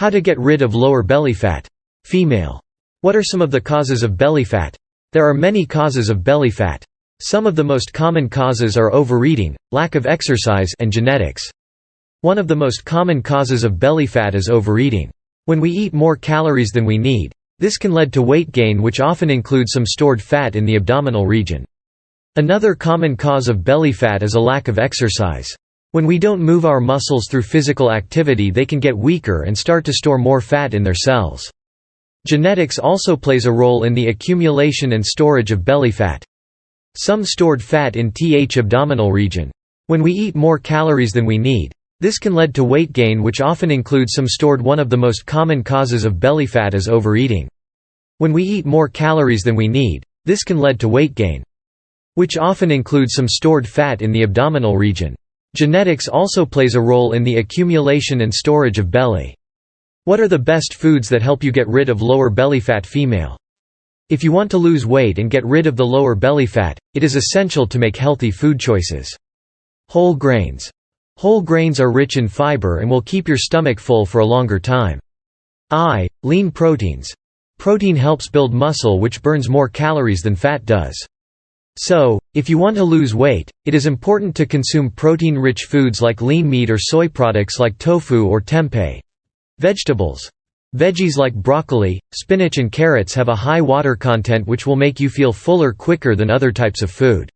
How to get rid of lower belly fat. Female. What are some of the causes of belly fat? There are many causes of belly fat. Some of the most common causes are overeating, lack of exercise, and genetics. One of the most common causes of belly fat is overeating. When we eat more calories than we need, this can lead to weight gain, which often includes some stored fat in the abdominal region. Another common cause of belly fat is a lack of exercise. When we don't move our muscles through physical activity, they can get weaker and start to store more fat in their cells. Genetics also plays a role in the accumulation and storage of belly fat. Some stored fat in the abdominal region. When we eat more calories than we need, this can lead to weight gain, which often includes some stored. One of the most common causes of belly fat is overeating. When we eat more calories than we need, this can lead to weight gain, which often includes some stored fat in the abdominal region. Genetics also plays a role in the accumulation and storage of belly. What are the best foods that help you get rid of lower belly fat? Female. If you want to lose weight and get rid of the lower belly fat, it is essential to make healthy food choices. Whole grains. Whole grains are rich in fiber and will keep your stomach full for a longer time. Lean proteins. Protein helps build muscle, which burns more calories than fat does. So, if you want to lose weight, it is important to consume protein-rich foods like lean meat or soy products like tofu or tempeh. Vegetables. Veggies like broccoli, spinach and carrots have a high water content, which will make you feel fuller quicker than other types of food.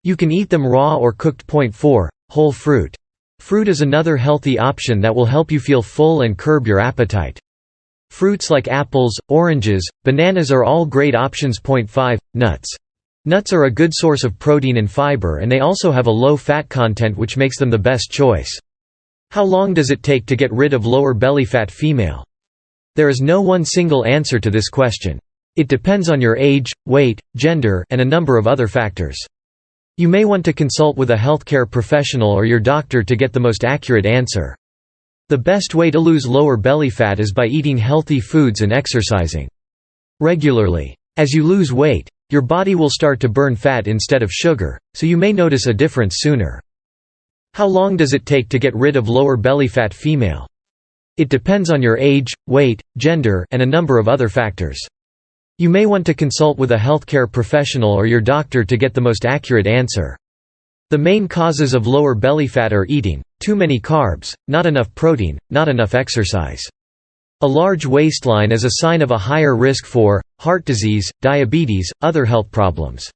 You can eat them raw or cooked. 4. Whole fruit. Fruit is another healthy option that will help you feel full and curb your appetite. Fruits like apples, oranges, bananas are all great options. 5. Nuts. Nuts are a good source of protein and fiber, and they also have a low fat content, which makes them the best choice. How long does it take to get rid of lower belly fat? Female. There is no one single answer to this question. It depends on your age, weight, gender, and a number of other factors. You may want to consult with a healthcare professional or your doctor to get the most accurate answer. The best way to lose lower belly fat is by eating healthy foods and exercising regularly. As you lose weight, your body will start to burn fat instead of sugar, so you may notice a difference sooner. How long does it take to get rid of lower belly fat? Female. It depends on your age, weight, gender, and a number of other factors. You may want to consult with a healthcare professional or your doctor to get the most accurate answer. The main causes of lower belly fat are eating too many carbs, not enough protein, not enough exercise. A large waistline is a sign of a higher risk for heart disease, diabetes, other health problems.